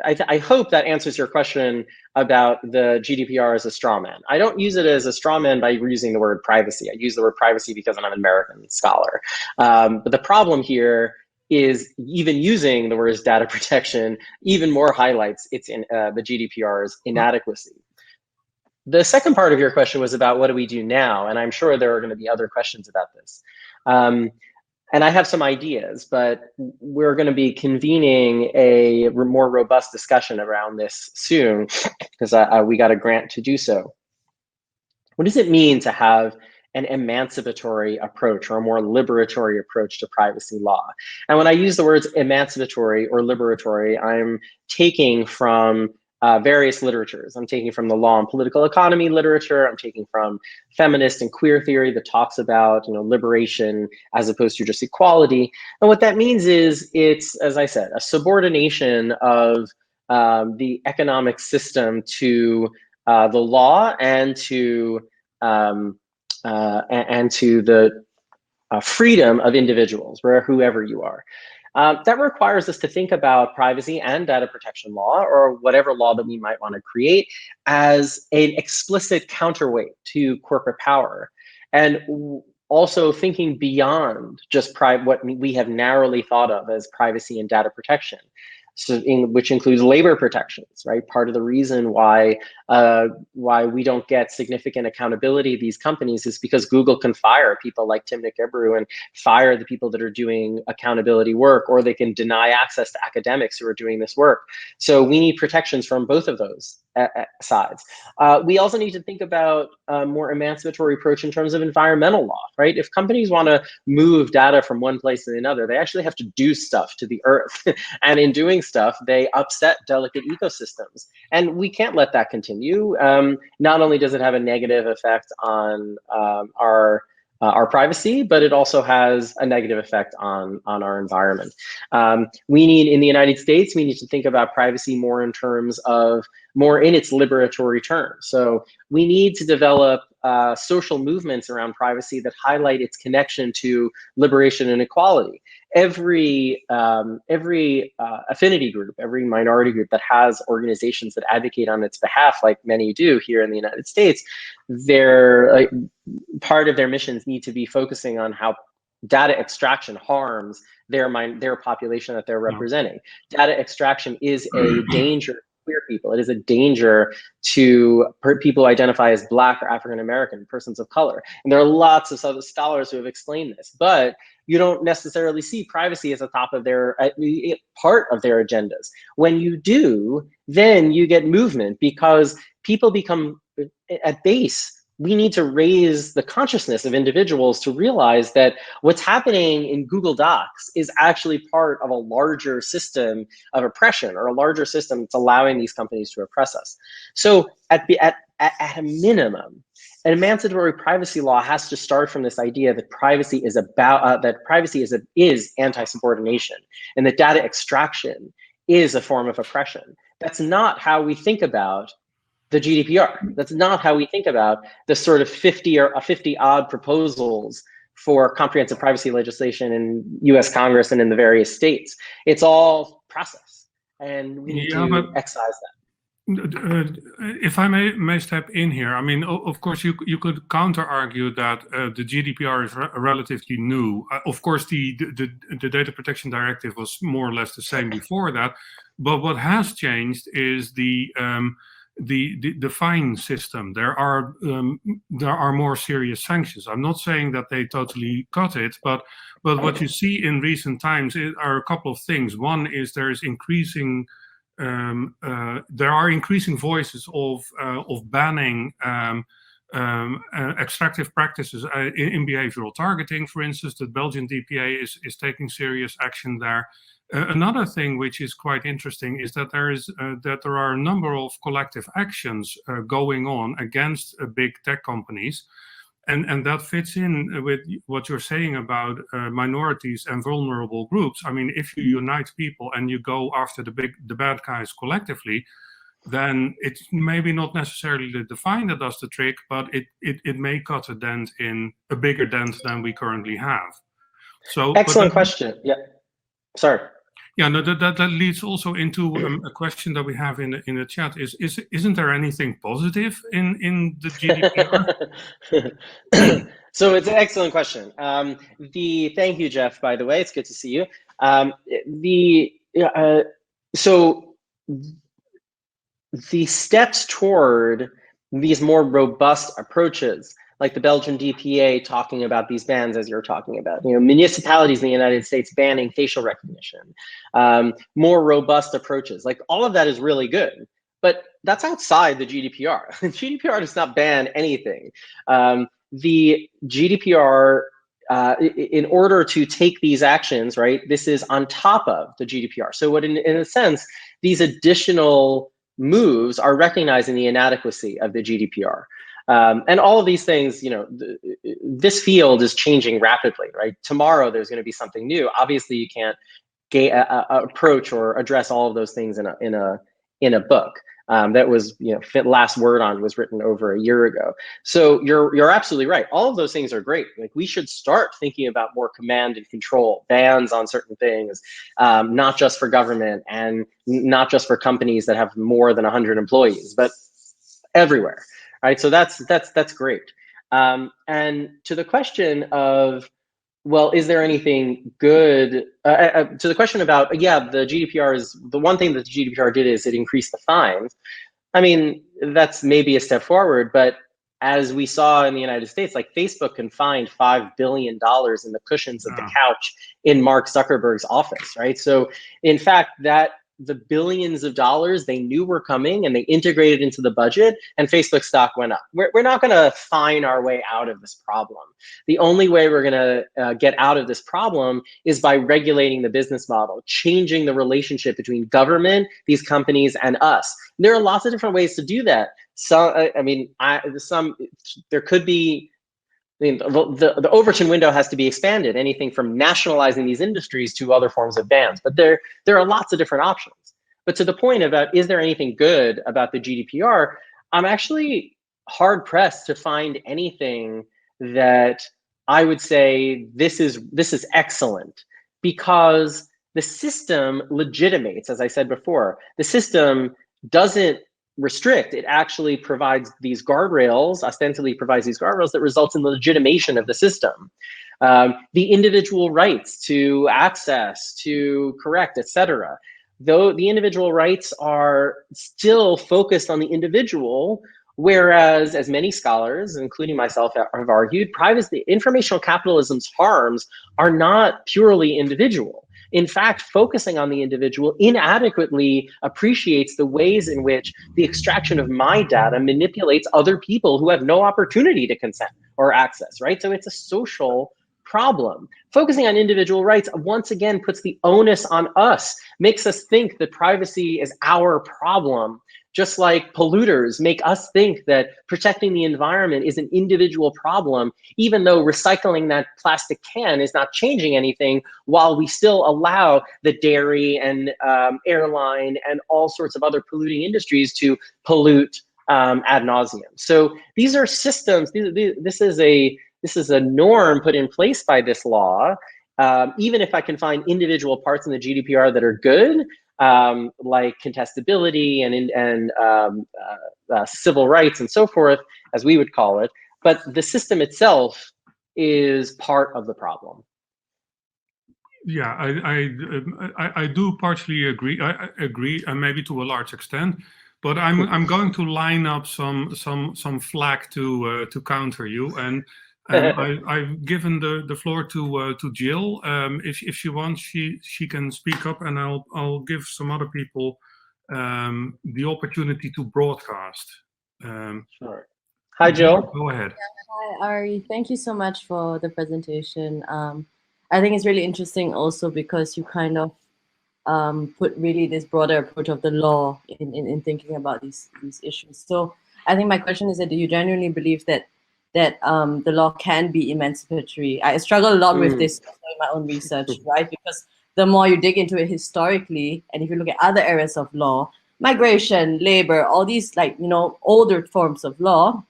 Speaker 2: I hope that answers your question about the GDPR as a straw man. I don't use it as a straw man by using the word privacy. I use the word privacy because I'm an American scholar. But the problem here is even using the words data protection even more highlights its the GDPR's inadequacy. The second part of your question was about what do we do now? And I'm sure there are going to be other questions about this. And I have some ideas, but we're going to be convening a more robust discussion around this soon because we got a grant to do so. What does it mean to have an emancipatory approach or a more liberatory approach to privacy law? And when I use the words emancipatory or liberatory, I'm taking from various literatures. I'm taking from the law and political economy literature. I'm taking from feminist and queer theory that talks about, liberation as opposed to just equality. And what that means is it's, as I said, a subordination of the economic system to the law and to the freedom of individuals, whoever you are. That requires us to think about privacy and data protection law, or whatever law that we might want to create, as an explicit counterweight to corporate power. And also thinking beyond just what we have narrowly thought of as privacy and data protection. So which includes labor protections, right? Part of the reason why we don't get significant accountability of these companies is because Google can fire people like Timnit Gebru and fire the people that are doing accountability work, or they can deny access to academics who are doing this work. So we need protections from both of those sides. We also need to think about a more emancipatory approach in terms of environmental law, right? If companies want to move data from one place to another, they actually have to do stuff to the earth. And in doing stuff, they upset delicate ecosystems. And we can't let that continue. Not only does it have a negative effect on our privacy, but it also has a negative effect on our environment. We need, in the United States, we need to think about privacy more in terms of, more in its liberatory terms. So we need to develop social movements around privacy that highlight its connection to liberation and equality. Every affinity group, every minority group that has organizations that advocate on its behalf, like many do here in the United States, part of their missions need to be focusing on how data extraction harms their population that they're representing. Data extraction is a danger to queer people. It is a danger to people who identify as Black or African American, persons of color. And there are lots of other scholars who have explained this, but you don't necessarily see privacy as a top of part of their agendas. When you do, then you get movement, because people become at base we need to raise the consciousness of individuals to realize that what's happening in Google Docs is actually part of a larger system of oppression, or a larger system that's allowing these companies to oppress us. So at a minimum, an emancipatory privacy law has to start from this idea that privacy is about is anti-subordination, and that data extraction is a form of oppression. That's not how we think about the GDPR. That's not how we think about the sort of 50 odd proposals for comprehensive privacy legislation in US Congress and in the various states. It's all process, and we need to excise that.
Speaker 1: If I may step in here, I mean, of course, you could counter argue that the GDPR is relatively new. Of course, the Data Protection Directive was more or less the same before that, but what has changed is the fine system. There are more serious sanctions. I'm not saying that they totally cut it, but what you see in recent times are a couple of things. One is there are increasing voices of banning extractive practices in behavioral targeting. For instance, the Belgian DPA is taking serious action there. Another thing which is quite interesting is that there are a number of collective actions going on against big tech companies, and that fits in with what you're saying about minorities and vulnerable groups. I mean, if you unite people and you go after the bad guys collectively, then it's maybe not necessarily the fine that does the trick, but it may cut a bigger dent than we currently have. So
Speaker 2: excellent question. Yeah, sorry.
Speaker 1: Yeah, no, that leads also into a question that we have in the chat. Isn't there anything positive in the GDPR?
Speaker 2: So it's an excellent question. Thank you, Jeff, by the way. It's good to see you. So the steps toward these more robust approaches, like the Belgian DPA talking about these bans as you're talking about, municipalities in the United States banning facial recognition, more robust approaches, like all of that is really good, but that's outside the GDPR. The GDPR does not ban anything. The GDPR, in order to take these actions, right, this is on top of the GDPR. So what in a sense, these additional moves are recognizing the inadequacy of the GDPR. And all of these things, this field is changing rapidly, right? Tomorrow there's going to be something new. Obviously, you can't approach or address all of those things in a book. That was, last word on was written over a year ago. So you're absolutely right. All of those things are great. Like, we should start thinking about more command and control, bans on certain things, not just for government and not just for companies that have more than 100 employees, but everywhere. Right, so that's great. And to the question of, well, is there anything good? To the question about, the GDPR is the one thing that the GDPR did is it increased the fines. I mean, that's maybe a step forward, but as we saw in the United States, like Facebook can fine $5 billion in the cushions of the couch in Mark Zuckerberg's office, right? So in fact, the billions of dollars they knew were coming and they integrated into the budget, and Facebook stock went up. We're not going to fine our way out of this problem. The only way we're going to get out of this problem is by regulating the business model, changing the relationship between government, these companies, and us. There are lots of different ways to do that. There could be, the Overton window has to be expanded, anything from nationalizing these industries to other forms of bans. But there are lots of different options. But to the point about, is there anything good about the GDPR, I'm actually hard pressed to find anything that I would say this is excellent, because the system legitimates, as I said before. The system doesn't restrict, it actually provides these guardrails, ostensibly provides these guardrails that results in the legitimation of the system. The individual rights to access, to correct, etc. Though the individual rights are still focused on the individual, whereas, as many scholars, including myself, have argued, informational capitalism's harms are not purely individual. In fact, focusing on the individual inadequately appreciates the ways in which the extraction of my data manipulates other people who have no opportunity to consent or access, right? So it's a social problem. Focusing on individual rights once again puts the onus on us, makes us think that privacy is our problem, just like polluters make us think that protecting the environment is an individual problem, even though recycling that plastic can is not changing anything, while we still allow the dairy and airline and all sorts of other polluting industries to pollute ad nauseum. So these are systems. This is a norm put in place by this law. Even if I can find individual parts in the GDPR that are good, like contestability and civil rights and so forth, as we would call it, but the system itself is part of the problem.
Speaker 1: Yeah, I do partially agree. I agree, and maybe to a large extent. But I'm going to line up some flag to counter you, and I've given the floor to Jill. If she wants, she can speak up, and I'll give some other people the opportunity to broadcast.
Speaker 2: Sure. Hi, Jill.
Speaker 1: Go ahead.
Speaker 4: Hi, Ari. Thank you so much for the presentation. I think it's really interesting also because you kind of put really this broader approach of the law in thinking about these issues. So I think my question is that do you genuinely believe that the law can be emancipatory? I struggle a lot with this in my own research, right? Because the more you dig into it historically, and if you look at other areas of law, migration, labor, all these older forms of law,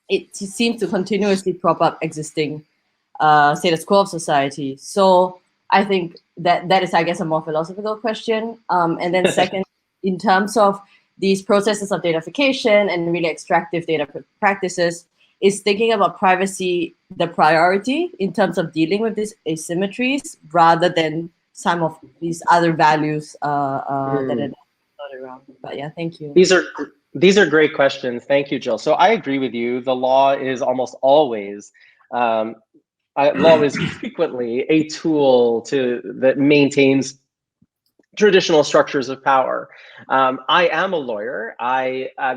Speaker 4: it seems to continuously prop up existing status quo of society. So I think that is, I guess, a more philosophical question. And then second, in terms of these processes of datafication and really extractive data practices, is thinking about privacy the priority in terms of dealing with these asymmetries rather than some of these other values that are not around. But yeah, thank you.
Speaker 2: These are great questions. Thank you, Jill. So I agree with you. The law is almost always law is frequently a tool that maintains traditional structures of power. I am a lawyer,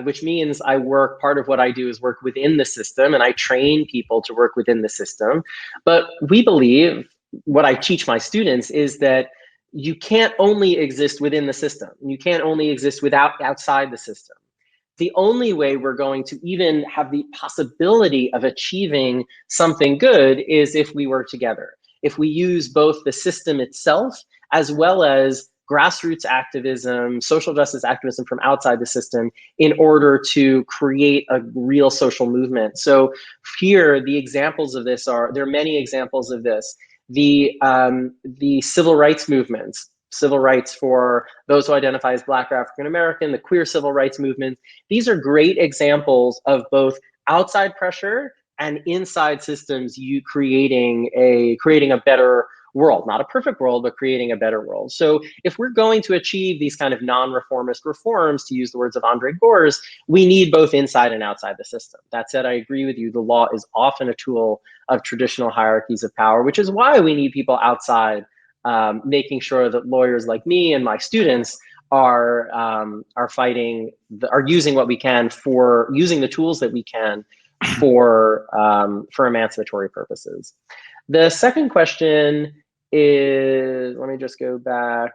Speaker 2: which means part of what I do is work within the system, and I train people to work within the system. But we believe, what I teach my students is that you can't only exist within the system. You can't only exist outside the system. The only way we're going to even have the possibility of achieving something good is if we work together. If we use both the system itself as well as grassroots activism, social justice activism from outside the system in order to create a real social movement. So here, the examples of this there are many examples of this. The civil rights movements, civil rights for those who identify as Black or African American, the queer civil rights movement. These are great examples of both outside pressure and inside systems creating a better world, not a perfect world, but creating a better world. So if we're going to achieve these kind of non-reformist reforms, to use the words of Andre Gors, we need both inside and outside the system. That said, I agree with you. The law is often a tool of traditional hierarchies of power, which is why we need people outside making sure that lawyers like me and my students are using what we can using the tools that we can for emancipatory purposes. The second question is, let me just go back.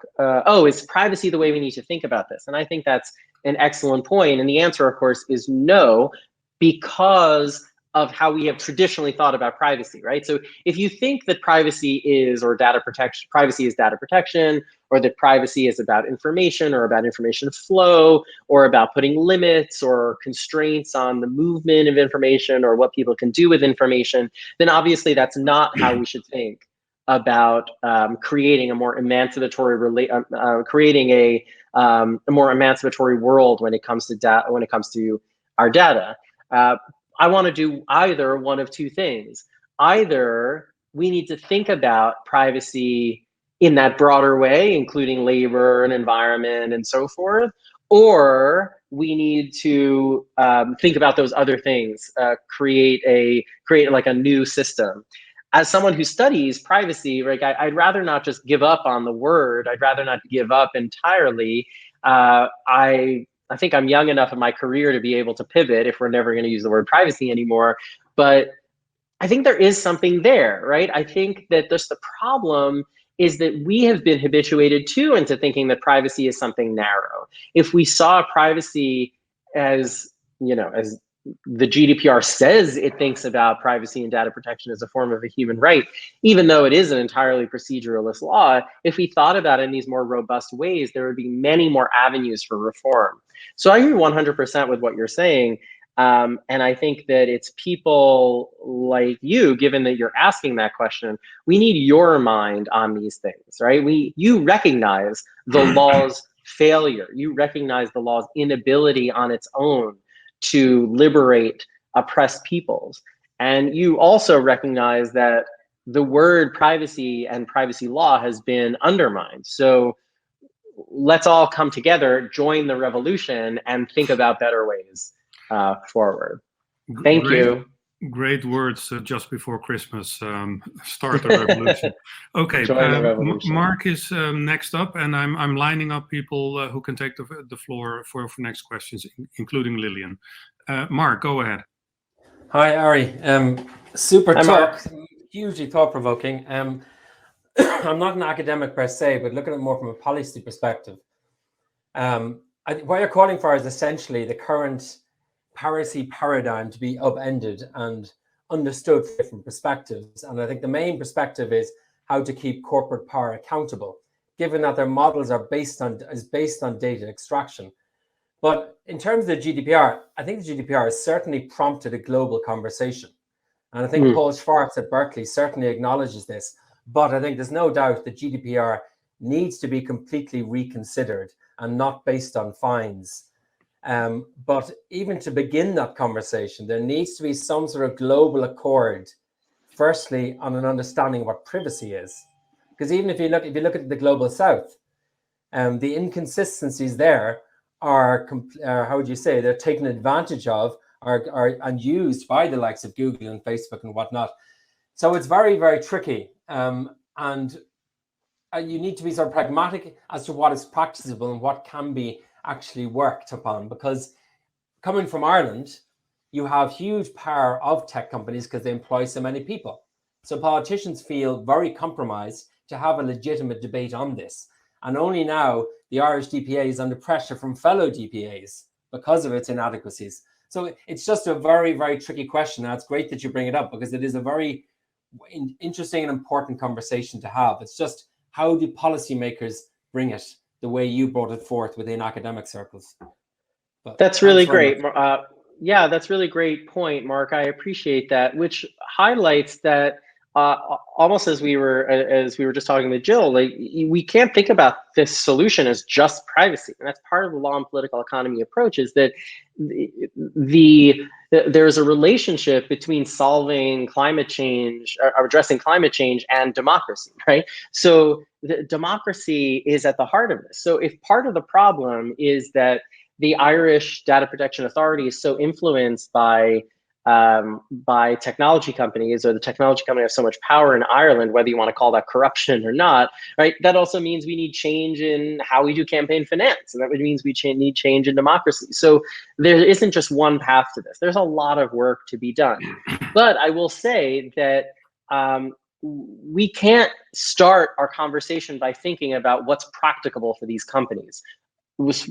Speaker 2: Is privacy the way we need to think about this? And I think that's an excellent point. And the answer, of course, is no, because of how we have traditionally thought about privacy, right? So if you think that privacy is data protection, or that privacy is about information or about information flow or about putting limits or constraints on the movement of information or what people can do with information, then obviously that's not how we should think about creating a more emancipatory more emancipatory world when it comes to our data. I want to do either one of two things. Either we need to think about privacy in that broader way, including labor and environment and so forth, or we need to think about those other things, create like a new system. as someone who studies privacy, like I'd rather not just give up on the word. I'd rather not give up entirely. I think I'm young enough in my career to be able to pivot if we're never going to use the word privacy anymore. But I think there is something there, right? I think that just the problem is that we have been habituated too into thinking that privacy is something narrow. If we saw privacy as, as the GDPR says it thinks about privacy and data protection as a form of a human right, even though it is an entirely proceduralist law, if we thought about it in these more robust ways, there would be many more avenues for reform. So I agree 100% with what you're saying. And I think that it's people like you, given that you're asking that question, we need your mind on these things, right? You recognize the law's failure. You recognize the law's inability on its own to liberate oppressed peoples. And you also recognize that the word privacy and privacy law has been undermined. So let's all come together, join the revolution, and think about better ways forward. Thank you.
Speaker 1: Great words just before Christmas. Start the revolution. Okay,
Speaker 2: the revolution.
Speaker 1: Mark is next up, and I'm lining up people who can take the floor for next questions, including Lillian. Mark, go ahead.
Speaker 5: Hi, Ari. Super
Speaker 2: Hi,
Speaker 5: talk, hugely thought-provoking. I'm not an academic per se, but looking at it more from a policy perspective. What you're calling for is essentially the current piracy paradigm to be upended and understood from different perspectives. And I think the main perspective is how to keep corporate power accountable, given that their models are based on data extraction. But in terms of the GDPR, I think the GDPR has certainly prompted a global conversation. And I think Paul Schwartz at Berkeley certainly acknowledges this. But I think there's no doubt that GDPR needs to be completely reconsidered and not based on fines. But even to begin that conversation, there needs to be some sort of global accord, firstly, on an understanding of what privacy is. Because even if you look at the global south, the inconsistencies there are, how would you say, they're taken advantage of and used by the likes of Google and Facebook and whatnot. So it's very, very tricky. And you need to be sort of pragmatic as to what is practicable and what can be actually worked upon, because coming from Ireland, you have huge power of tech companies because they employ so many people. So politicians feel very compromised to have a legitimate debate on this. And only now the Irish DPA is under pressure from fellow DPAs because of its inadequacies. So it's just a very, very tricky question. And it's great that you bring it up because it is a very interesting and important conversation to have. It's just how do policymakers bring it the way you brought it forth within academic circles. But
Speaker 2: that's really great. Yeah, that's really great point, Mark. I appreciate that, which highlights that almost as we were just talking with Jill, like we can't think about this solution as just privacy, and that's part of the law and political economy approach. Is that there's a relationship between solving climate change, or addressing climate change, and democracy, right? So the democracy is at the heart of this. So if part of the problem is that the Irish Data Protection Authority is so influenced by technology companies, or the technology company has so much power in Ireland, whether you want to call that corruption or not, right? That also means we need change in how we do campaign finance, and that means we need change in democracy. So there isn't just one path to this. There's a lot of work to be done. But I will say that we can't start our conversation by thinking about what's practicable for these companies.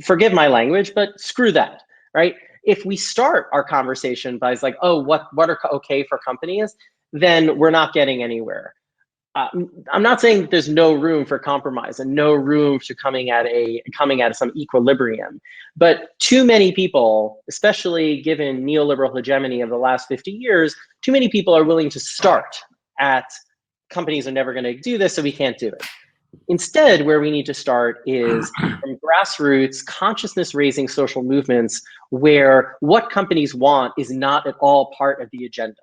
Speaker 2: Forgive my language, but screw that, right? If we start our conversation by like, oh, what are okay for companies, then we're not getting anywhere. I'm not saying that there's no room for compromise and no room to coming at some equilibrium, but too many people, especially given neoliberal hegemony of the last 50 years, too many people are willing to start at companies are never going to do this, so we can't do it. Instead, where we need to start is from grassroots, consciousness-raising social movements where what companies want is not at all part of the agenda,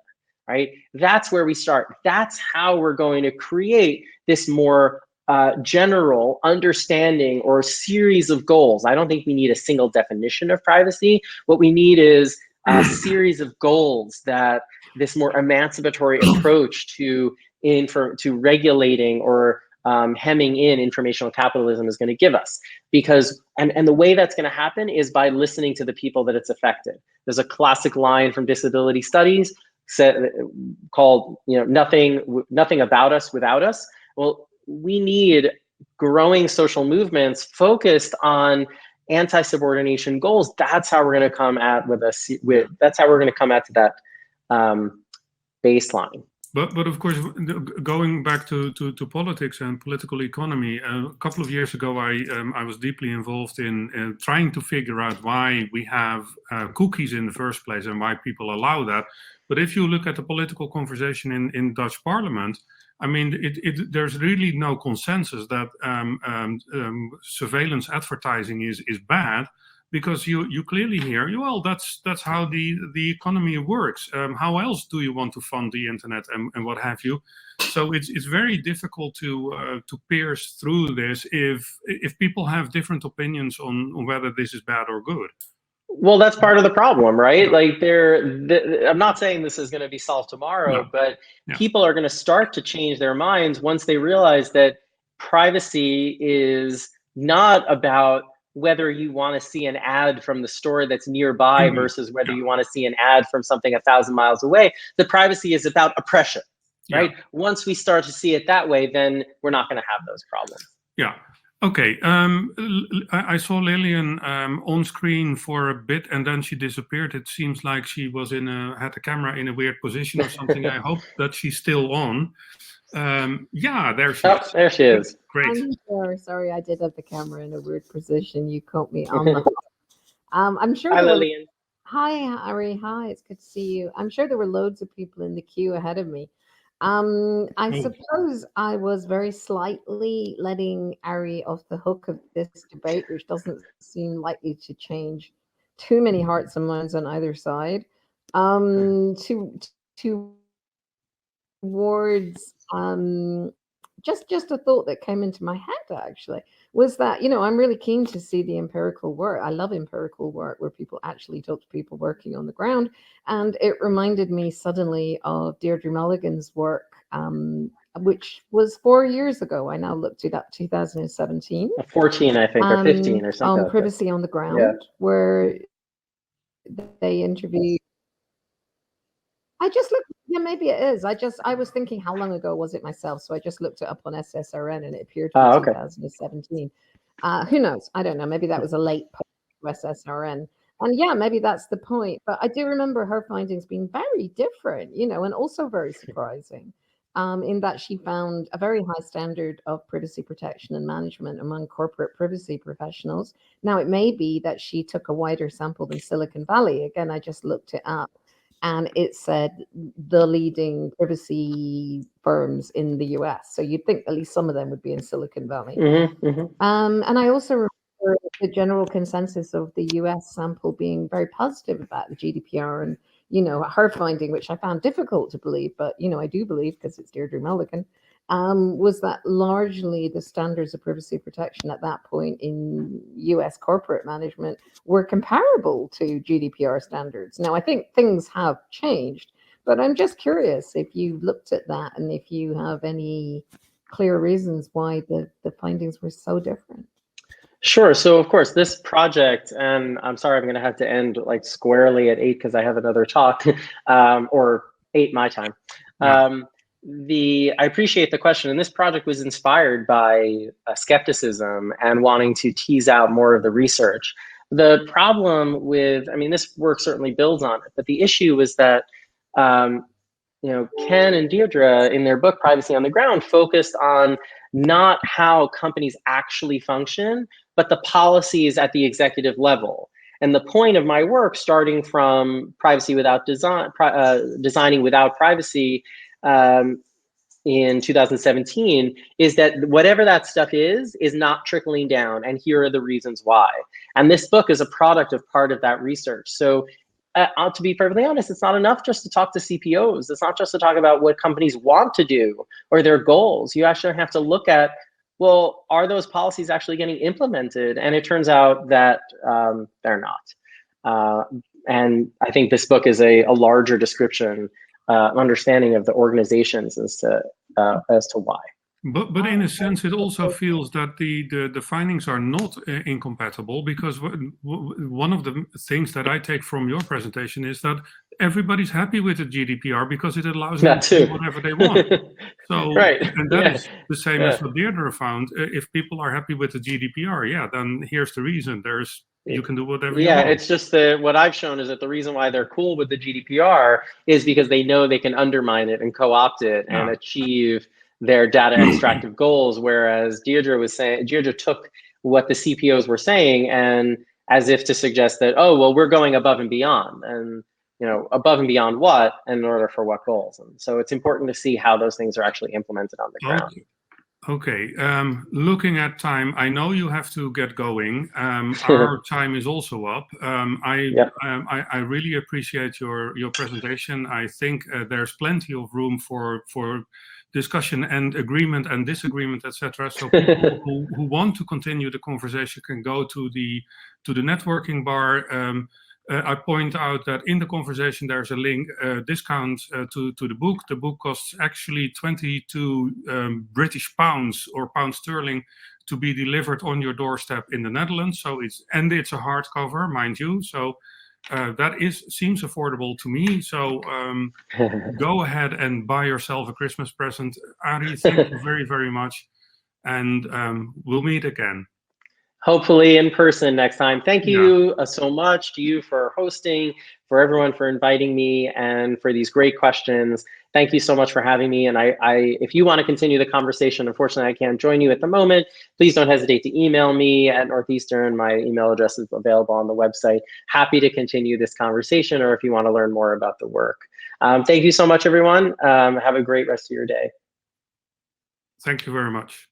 Speaker 2: right? That's where we start. That's how we're going to create this more general understanding or series of goals. I don't think we need a single definition of privacy. What we need is a series of goals that this more emancipatory approach to to regulating or hemming in informational capitalism is going to give us. Because, and the way that's going to happen is by listening to the people that it's affected. There's a classic line from disability studies called, nothing about us without us. Well, we need growing social movements focused on anti-subordination goals. That's how we're going to come at that's how we're going to come at to that baseline.
Speaker 1: But of course, going back to politics and political economy, a couple of years ago, I was deeply involved in trying to figure out why we have cookies in the first place and why people allow that. But if you look at the political conversation in Dutch Parliament, I mean, there's really no consensus that surveillance advertising is bad. Because you clearly hear, well, that's how the economy works. How else do you want to fund the internet and what have you? So it's very difficult to pierce through this if people have different opinions on whether this is bad or good.
Speaker 2: Well, that's part of the problem, right? Like I'm not saying this is going to be solved tomorrow, but people are going to start to change their minds once they realize that privacy is not about whether you want to see an ad from the store that's nearby versus whether you want to see an ad from something 1,000 miles away. The privacy is about oppression, right? Once we start to see it that way, then we're not going to have those problems.
Speaker 1: Yeah. Okay. I saw Lillian on screen for a bit and then she disappeared. It seems like she was had the camera in a weird position or something. I hope that she's still on. Yeah, there she is.
Speaker 2: There she is.
Speaker 1: Great.
Speaker 6: I'm sure. Sorry, I did have the camera in a weird position. You caught me on the. I'm sure.
Speaker 2: Hi, Lillian.
Speaker 6: Hi, Ari. Hi, it's good to see you. I'm sure there were loads of people in the queue ahead of me. I suppose I was very slightly letting Ari off the hook of this debate, which doesn't seem likely to change too many hearts and minds on either side. Towards just a thought that came into my head actually was that, I'm really keen to see the empirical work. I love empirical work where people actually talk to people working on the ground. And it reminded me suddenly of Deirdre Mulligan's work, which was 4 years ago. I now looked it up, 2017.
Speaker 2: 14, I think, or 15 or something.
Speaker 6: On privacy on the ground, where they interviewed. I just looked, maybe it is. I was thinking, how long ago was it myself? So I just looked it up on SSRN and it appeared in 2017. Who knows? I don't know. Maybe that was a late post SSRN. And yeah, maybe that's the point. But I do remember her findings being very different, and also very surprising in that she found a very high standard of privacy protection and management among corporate privacy professionals. Now, it may be that she took a wider sample than Silicon Valley. Again, I just looked it up. And it said the leading privacy firms in the US. So you'd think at least some of them would be in Silicon Valley. And I also remember the general consensus of the US sample being very positive about the GDPR and, her finding, which I found difficult to believe, but, I do believe because it's Deirdre Mulligan, was that largely the standards of privacy protection at that point in US corporate management were comparable to GDPR standards. Now, I think things have changed, but I'm just curious if you looked at that and if you have any clear reasons why the findings were so different.
Speaker 2: Sure. So, of course, this project, and I'm sorry, I'm going to have to end like squarely at 8 because I have another talk, or 8 my time. I appreciate the question, and this project was inspired by skepticism and wanting to tease out more of the research. The problem with, this work certainly builds on it, but the issue is that, Ken and Deirdre in their book, Privacy on the Ground, focused on not how companies actually function, but the policies at the executive level. And the point of my work, starting from privacy without design, designing without privacy, in 2017, is that whatever that stuff is not trickling down, and here are the reasons why. And this book is a product of part of that research. So to be perfectly honest, it's not enough just to talk to CPOs. It's not just to talk about what companies want to do or their goals. You actually have to look at, well, are those policies actually getting implemented? And it turns out that they're not. And I think this book is a larger description, understanding of the organizations as to to why.
Speaker 1: But in a sense, it also feels that the findings are not incompatible, because one of the things that I take from your presentation is that everybody's happy with the GDPR because it allows them to do whatever they want. So,
Speaker 2: right.
Speaker 1: And that is the same as what Deirdre found. If people are happy with the GDPR, yeah, then here's the reason. You can do whatever you want.
Speaker 2: Yeah, it's just what I've shown is that the reason why they're cool with the GDPR is because they know they can undermine it and co-opt it and achieve their data extractive goals. Whereas Deirdre took what the CPOs were saying and as if to suggest that, oh, well, we're going above and beyond, and above and beyond what, and in order for what goals. And so it's important to see how those things are actually implemented on the ground.
Speaker 1: Okay, looking at time, I know you have to get going. Our time is also up. I really appreciate your presentation. I think there's plenty of room for discussion and agreement and disagreement, etc. So people who want to continue the conversation can go to the networking bar. I point out that in the conversation there's a link discount to the book. The book costs actually 22 British pounds or pound sterling to be delivered on your doorstep in the Netherlands. So it's a hardcover, mind you. So that seems affordable to me. So go ahead and buy yourself a Christmas present. Ari, thank you very, very much, and we'll meet again.
Speaker 2: Hopefully in person next time. Thank you so much to you for hosting, for everyone for inviting me, and for these great questions. Thank you so much for having me. And if you want to continue the conversation, unfortunately, I can't join you at the moment. Please don't hesitate to email me at Northeastern. My email address is available on the website. Happy to continue this conversation, or if you want to learn more about the work. Thank you so much, everyone. Have a great rest of your day.
Speaker 1: Thank you very much.